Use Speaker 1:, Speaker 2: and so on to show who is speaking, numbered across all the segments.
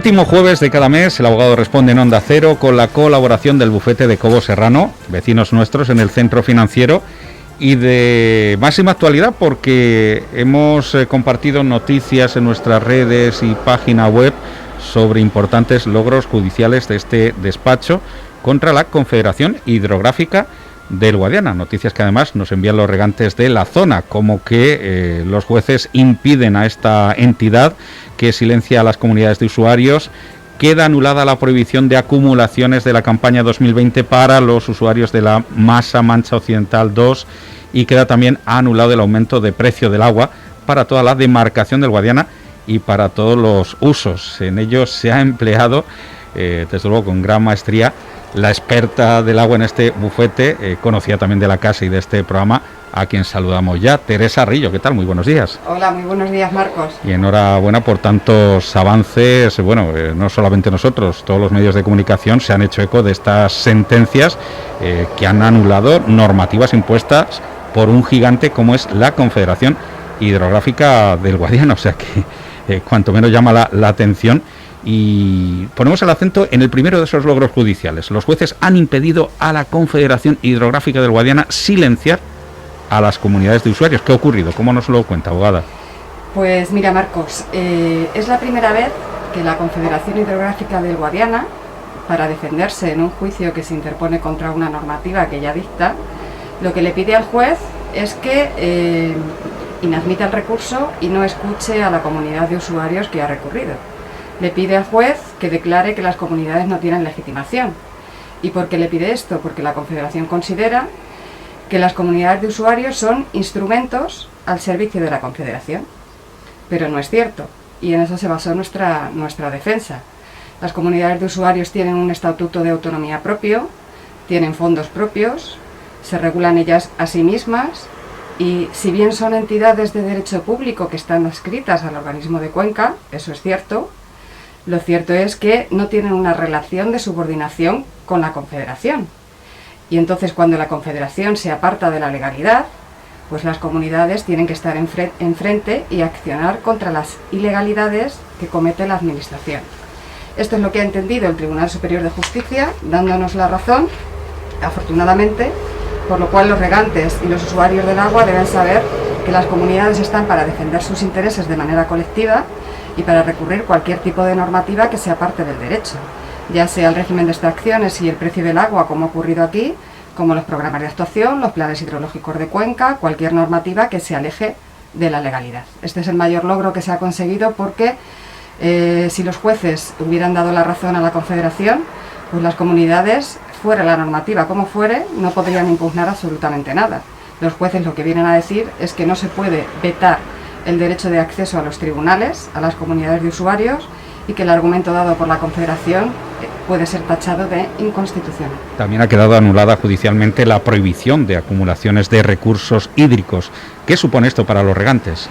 Speaker 1: último jueves de cada mes, el abogado responde en Onda Cero con la colaboración del bufete de Cobo Serrano, vecinos nuestros en el centro financiero, y de máxima actualidad porque hemos compartido noticias en nuestras redes y página web sobre importantes logros judiciales de este despacho contra la Confederación Hidrográfica del Guadiana. Noticias que además nos envían los regantes de la zona, como que los jueces impiden a esta entidad que silencia a las comunidades de usuarios. Queda anulada la prohibición de acumulaciones de la campaña 2020 para los usuarios de la Masa Mancha Occidental 2 y queda también anulado el aumento de precio del agua para toda la demarcación del Guadiana y para todos los usos. En ello se ha empleado, desde luego con gran maestría, la experta del agua en este bufete, conocida también de la casa y de este programa, a quien saludamos ya, Teresa Rillo. ¿Qué tal? Muy buenos días.
Speaker 2: Hola, muy buenos días, Marcos.
Speaker 1: Y enhorabuena por tantos avances. Bueno, no solamente nosotros, todos los medios de comunicación se han hecho eco de estas sentencias que han anulado normativas impuestas por un gigante como es la Confederación Hidrográfica del Guadiana. O sea que cuanto menos llama la atención. Y ponemos el acento en el primero de esos logros judiciales. Los jueces han impedido a la Confederación Hidrográfica del Guadiana silenciar a las comunidades de usuarios. ¿Qué ha ocurrido? ¿Cómo nos lo cuenta, abogada?
Speaker 2: Pues mira, Marcos, es la primera vez que la Confederación Hidrográfica del Guadiana, para defenderse en un juicio que se interpone contra una normativa que ya dicta, lo que le pide al juez es que inadmita el recurso y no escuche a la comunidad de usuarios que ha recurrido. Le pide al juez que declare que las comunidades no tienen legitimación. ¿Y por qué le pide esto? Porque la Confederación considera que las comunidades de usuarios son instrumentos al servicio de la Confederación. Pero no es cierto, y en eso se basó nuestra defensa. Las comunidades de usuarios tienen un estatuto de autonomía propio, tienen fondos propios, se regulan ellas a sí mismas, y si bien son entidades de derecho público que están adscritas al organismo de Cuenca, eso es cierto, lo cierto es que no tienen una relación de subordinación con la Confederación. Y entonces cuando la Confederación se aparta de la legalidad, pues las comunidades tienen que estar enfrente y accionar contra las ilegalidades que comete la Administración. Esto es lo que ha entendido el Tribunal Superior de Justicia, dándonos la razón, afortunadamente, por lo cual los regantes y los usuarios del agua deben saber que las comunidades están para defender sus intereses de manera colectiva y para recurrir cualquier tipo de normativa que sea parte del derecho, ya sea el régimen de extracciones y el precio del agua, como ha ocurrido aquí, como los programas de actuación, los planes hidrológicos de Cuenca, cualquier normativa que se aleje de la legalidad. Este es el mayor logro que se ha conseguido porque si los jueces hubieran dado la razón a la Confederación, pues las comunidades, fuera la normativa como fuere, no podrían impugnar absolutamente nada. Los jueces lo que vienen a decir es que no se puede vetar el derecho de acceso a los tribunales, a las comunidades de usuarios, y que el argumento dado por la Confederación puede ser tachado de inconstitucional.
Speaker 1: También ha quedado anulada judicialmente la prohibición de acumulaciones de recursos hídricos. ¿Qué supone esto para los regantes?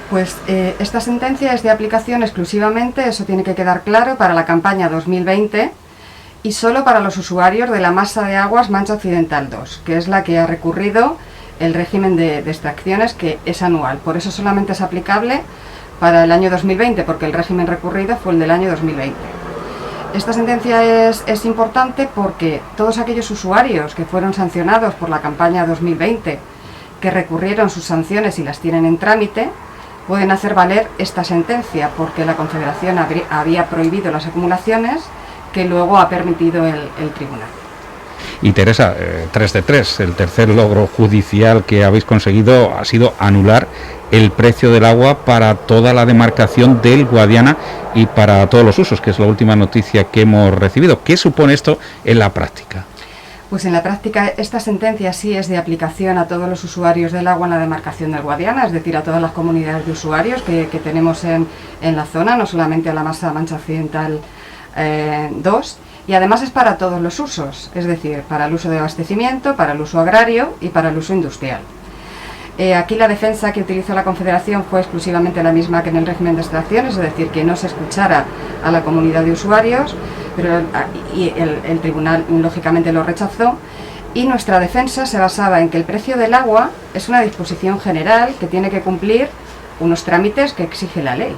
Speaker 2: Pues esta sentencia es de aplicación exclusivamente, eso tiene que quedar claro, para la campaña 2020 y solo para los usuarios de la Masa de Aguas Mancha Occidental 2, que es la que ha recurrido el régimen de extracciones, que es anual. Por eso solamente es aplicable para el año 2020, porque el régimen recurrido fue el del año 2020. Esta sentencia es importante porque todos aquellos usuarios que fueron sancionados por la campaña 2020, que recurrieron sus sanciones y las tienen en trámite, pueden hacer valer esta sentencia, porque la Confederación había prohibido las acumulaciones que luego ha permitido el tribunal.
Speaker 1: Y Teresa, 3 de 3, el tercer logro judicial que habéis conseguido ha sido anular el precio del agua para toda la demarcación del Guadiana y para todos los usos, que es la última noticia que hemos recibido. ¿Qué supone esto en la práctica?
Speaker 2: Pues en la práctica esta sentencia sí es de aplicación a todos los usuarios del agua en la demarcación del Guadiana, es decir, a todas las comunidades de usuarios que tenemos en la zona, no solamente a la Masa Mancha Occidental 2, y además es para todos los usos, es decir, para el uso de abastecimiento, para el uso agrario y para el uso industrial. Aquí la defensa que utilizó la Confederación fue exclusivamente la misma que en el régimen de extracciones, es decir, que no se escuchara a la comunidad de usuarios, pero el tribunal lógicamente lo rechazó, y nuestra defensa se basaba en que el precio del agua es una disposición general que tiene que cumplir unos trámites que exige la ley.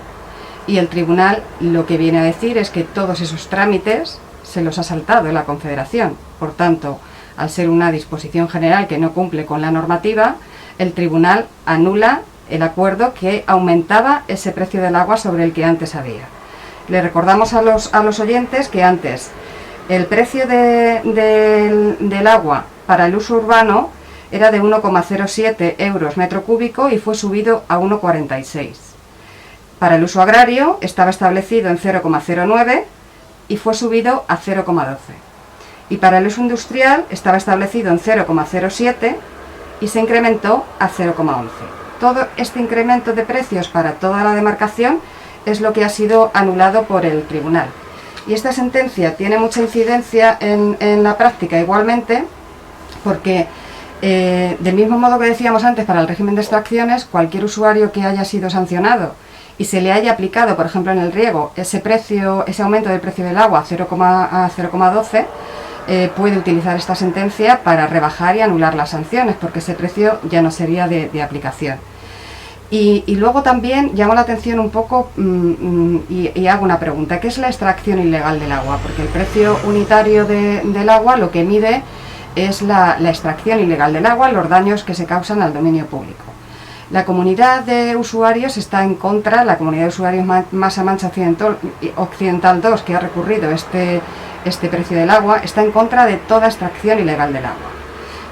Speaker 2: y el tribunal lo que viene a decir es que todos esos trámites se los ha saltado la Confederación. Por tanto, al ser una disposición general que no cumple con la normativa, el tribunal anula el acuerdo que aumentaba ese precio del agua sobre el que antes había. Le recordamos a los oyentes que antes el precio del agua para el uso urbano era de 1,07 euros metro cúbico y fue subido a 1,46. Para el uso agrario estaba establecido en 0,09 y fue subido a 0,12. Y para el uso industrial estaba establecido en 0,07 y se incrementó a 0,11. Todo este incremento de precios para toda la demarcación es lo que ha sido anulado por el tribunal. Y esta sentencia tiene mucha incidencia en la práctica igualmente, porque del mismo modo que decíamos antes para el régimen de extracciones, cualquier usuario que haya sido sancionado y se le haya aplicado, por ejemplo en el riego, ese aumento del precio del agua a 0,12, puede utilizar esta sentencia para rebajar y anular las sanciones, porque ese precio ya no sería de aplicación. Y luego también llamo la atención un poco y hago una pregunta: ¿qué es la extracción ilegal del agua? Porque el precio unitario del agua lo que mide es la extracción ilegal del agua, los daños que se causan al dominio público. La comunidad de usuarios está en contra, la comunidad de usuarios Masa-Mancha Occidental 2, que ha recurrido este precio del agua, está en contra de toda extracción ilegal del agua.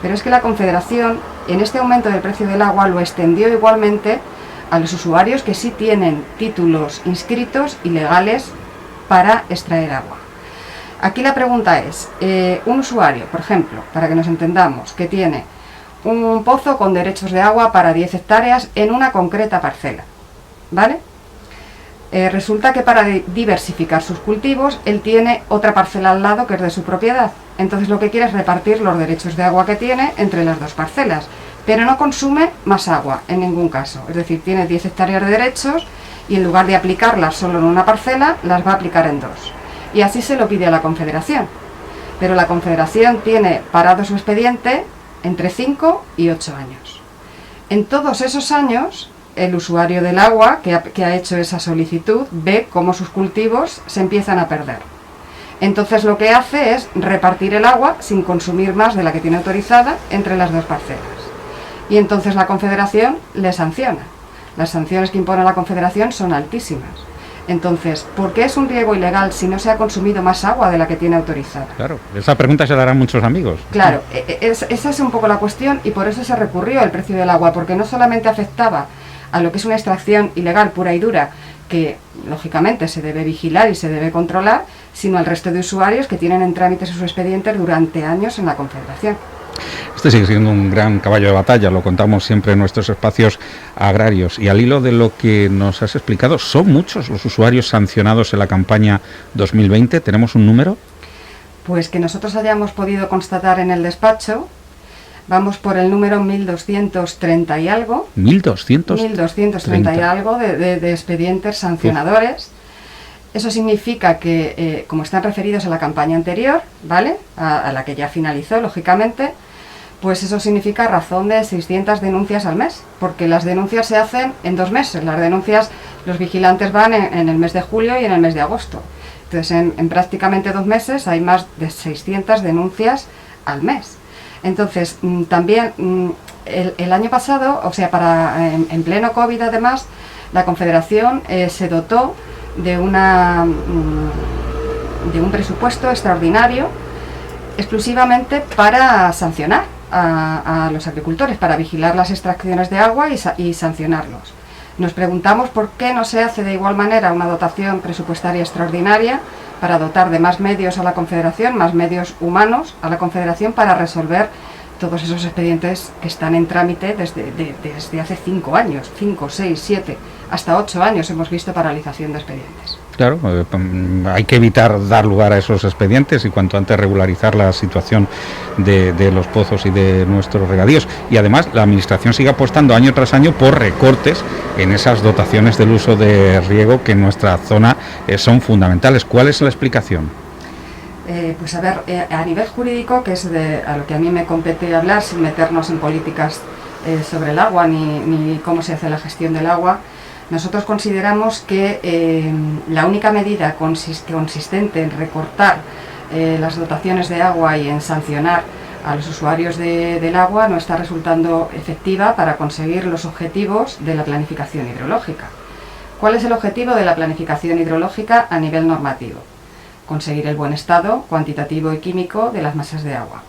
Speaker 2: Pero es que la Confederación, en este aumento del precio del agua, lo extendió igualmente a los usuarios que sí tienen títulos inscritos y legales para extraer agua. Aquí la pregunta es, un usuario, por ejemplo, para que nos entendamos, que tiene un pozo con derechos de agua para 10 hectáreas en una concreta parcela, ¿vale? Resulta que para diversificar sus cultivos, él tiene otra parcela al lado que es de su propiedad. Entonces lo que quiere es repartir los derechos de agua que tiene entre las dos parcelas, pero no consume más agua en ningún caso. Es decir, tiene 10 hectáreas de derechos y en lugar de aplicarlas solo en una parcela, las va a aplicar en dos. Y así se lo pide a la Confederación. Pero la Confederación tiene parado su expediente entre 5 y 8 años. En todos esos años, el usuario del agua que ha hecho esa solicitud ve cómo sus cultivos se empiezan a perder. Entonces lo que hace es repartir el agua sin consumir más de la que tiene autorizada entre las dos parcelas. Y entonces la Confederación le sanciona. Las sanciones que impone la Confederación son altísimas. Entonces, ¿por qué es un riego ilegal si no se ha consumido más agua de la que tiene autorizada?
Speaker 1: Claro, esa pregunta se la harán muchos amigos.
Speaker 2: Claro, esa es un poco la cuestión y por eso se recurrió al precio del agua, porque no solamente afectaba a lo que es una extracción ilegal pura y dura, que lógicamente se debe vigilar y se debe controlar, sino al resto de usuarios que tienen en trámite sus expedientes durante años en la Confederación.
Speaker 1: Este sigue siendo un gran caballo de batalla, lo contamos siempre en nuestros espacios agrarios. Y al hilo de lo que nos has explicado, ¿son muchos los usuarios sancionados en la campaña 2020? ¿Tenemos un número?
Speaker 2: Pues que nosotros hayamos podido constatar en el despacho, vamos por el número 1230 y algo. 1230 y algo de expedientes sancionadores. Eso significa que, como están referidos a la campaña anterior, ¿vale?, a la que ya finalizó, lógicamente, pues eso significa razón de 600 denuncias al mes, porque las denuncias se hacen en 2 meses. Las denuncias, los vigilantes van en el mes de julio y en el mes de agosto. Entonces, en prácticamente 2 meses hay más de 600 denuncias al mes. Entonces, también el año pasado, o sea, en pleno COVID además, la Confederación se dotó de un presupuesto extraordinario exclusivamente para sancionar a los agricultores, para vigilar las extracciones de agua y sancionarlos. Nos preguntamos por qué no se hace de igual manera una dotación presupuestaria extraordinaria para dotar de más medios a la Confederación, más medios humanos a la Confederación para resolver todos esos expedientes que están en trámite desde hace 5 años, 5, 6, 7, hasta 8 años hemos visto paralización de expedientes.
Speaker 1: Claro, hay que evitar dar lugar a esos expedientes y cuanto antes regularizar la situación de los pozos y de nuestros regadíos. Y además la Administración sigue apostando año tras año por recortes en esas dotaciones del uso de riego que en nuestra zona son fundamentales. ¿Cuál es la explicación?
Speaker 2: Pues a ver, a nivel jurídico, que es a lo que a mí me compete hablar, sin meternos en políticas sobre el agua ni cómo se hace la gestión del agua, Nosotros consideramos que la única medida consistente en recortar las dotaciones de agua y en sancionar a los usuarios del agua no está resultando efectiva para conseguir los objetivos de la planificación hidrológica. ¿Cuál es el objetivo de la planificación hidrológica a nivel normativo? Conseguir el buen estado cuantitativo y químico de las masas de agua.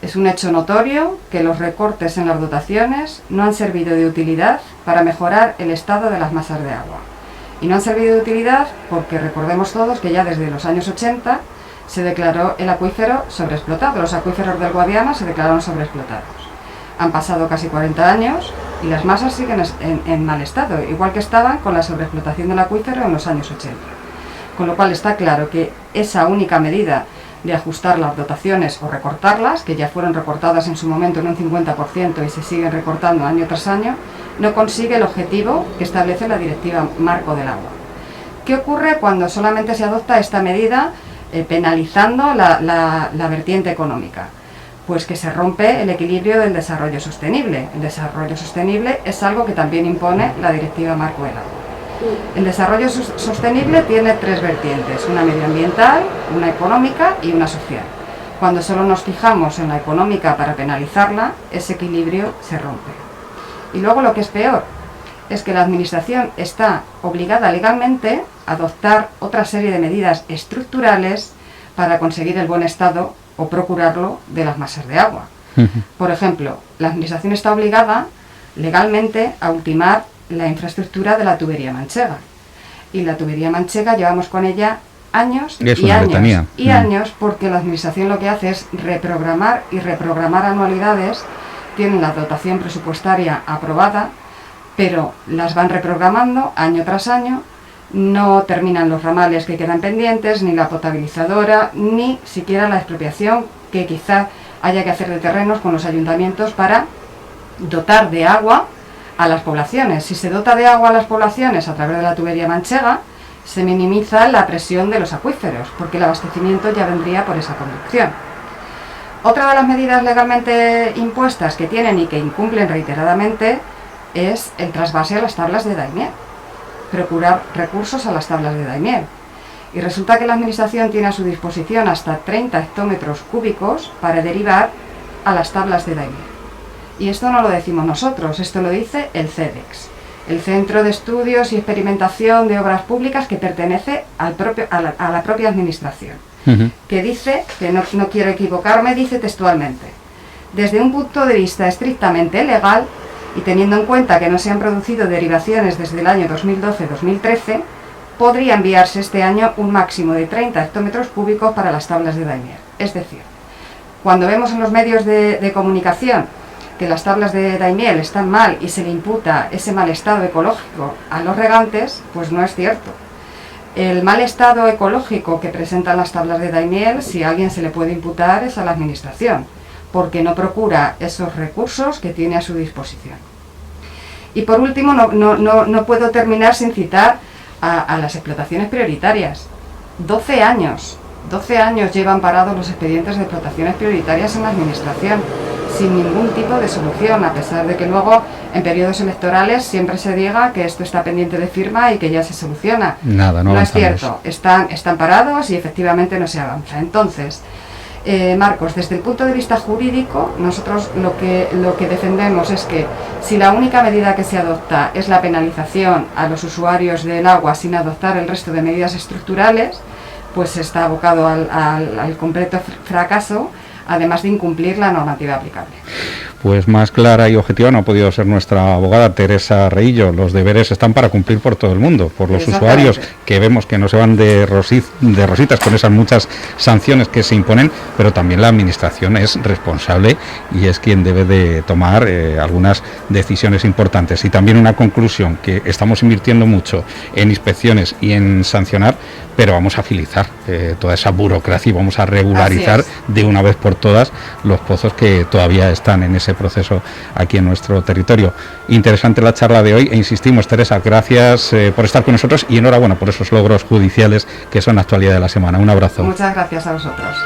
Speaker 2: Es un hecho notorio que los recortes en las dotaciones no han servido de utilidad para mejorar el estado de las masas de agua. Y no han servido de utilidad porque recordemos todos que ya desde los años 80 se declaró el acuífero sobreexplotado. Los acuíferos del Guadiana se declararon sobreexplotados. Han pasado casi 40 años y las masas siguen en mal estado, igual que estaban con la sobreexplotación del acuífero en los años 80. Con lo cual está claro que esa única medida de ajustar las dotaciones o recortarlas, que ya fueron recortadas en su momento en un 50% y se siguen recortando año tras año, no consigue el objetivo que establece la Directiva Marco del Agua. ¿Qué ocurre cuando solamente se adopta esta medida penalizando la vertiente económica? Pues que se rompe el equilibrio del desarrollo sostenible. El desarrollo sostenible es algo que también impone la Directiva Marco del Agua. El desarrollo sostenible tiene tres vertientes, una medioambiental, una económica y una social. Cuando solo nos fijamos en la económica para penalizarla, ese equilibrio se rompe. Y luego lo que es peor, es que la Administración está obligada legalmente a adoptar otra serie de medidas estructurales para conseguir el buen estado o procurarlo de las masas de agua. Por ejemplo, la Administración está obligada legalmente a ultimar la infraestructura de la tubería manchega. Y la tubería manchega llevamos con ella años y años porque la Administración lo que hace es reprogramar y reprogramar anualidades, tienen la dotación presupuestaria aprobada, pero las van reprogramando año tras año, no terminan los ramales que quedan pendientes, ni la potabilizadora, ni siquiera la expropiación que quizá haya que hacer de terrenos con los ayuntamientos para dotar de agua a las poblaciones. Si se dota de agua a las poblaciones a través de la tubería manchega, se minimiza la presión de los acuíferos, porque el abastecimiento ya vendría por esa conducción. Otra de las medidas legalmente impuestas que tienen y que incumplen reiteradamente es el trasvase a las tablas de Daimiel, procurar recursos a las tablas de Daimiel. Y resulta que la Administración tiene a su disposición hasta 30 hectómetros cúbicos para derivar a las tablas de Daimiel. Y esto no lo decimos nosotros, esto lo dice el CEDEX, el Centro de Estudios y Experimentación de Obras Públicas que pertenece a la propia Administración, que dice, que no quiero equivocarme, dice textualmente: desde un punto de vista estrictamente legal y teniendo en cuenta que no se han producido derivaciones desde el año 2012-2013, podría enviarse este año un máximo de 30 hectómetros cúbicos para las tablas de Daimiel. Es decir, cuando vemos en los medios de comunicación que las tablas de Daimiel están mal y se le imputa ese mal estado ecológico a los regantes, pues no es cierto. El mal estado ecológico que presentan las tablas de Daimiel, si a alguien se le puede imputar, es a la Administración, porque no procura esos recursos que tiene a su disposición. Y por último, no puedo terminar sin citar a las explotaciones prioritarias. 12 años llevan parados los expedientes de explotaciones prioritarias en la Administración, sin ningún tipo de solución, a pesar de que luego en periodos electorales siempre se diga que esto está pendiente de firma y que ya se soluciona. No es cierto, están parados y efectivamente no se avanza. Entonces, Marcos, desde el punto de vista jurídico, nosotros lo que defendemos es que si la única medida que se adopta es la penalización a los usuarios del agua sin adoptar el resto de medidas estructurales, pues se está abocado al completo fracaso, además de incumplir la normativa aplicable.
Speaker 1: Pues más clara y objetiva no ha podido ser nuestra abogada Teresa Reillo. Los deberes están para cumplir por todo el mundo, por los usuarios, que vemos que no se van de rositas con esas muchas sanciones que se imponen, pero también la Administración es responsable y es quien debe de tomar algunas decisiones importantes. Y también una conclusión, que estamos invirtiendo mucho en inspecciones y en sancionar, pero vamos a agilizar toda esa burocracia y vamos a regularizar de una vez por todas los pozos que todavía están en ese proceso aquí en nuestro territorio. Interesante la charla de hoy e insistimos, Teresa, gracias por estar con nosotros y enhorabuena por esos logros judiciales que son la actualidad de la semana. Un abrazo.
Speaker 2: Muchas gracias a vosotros.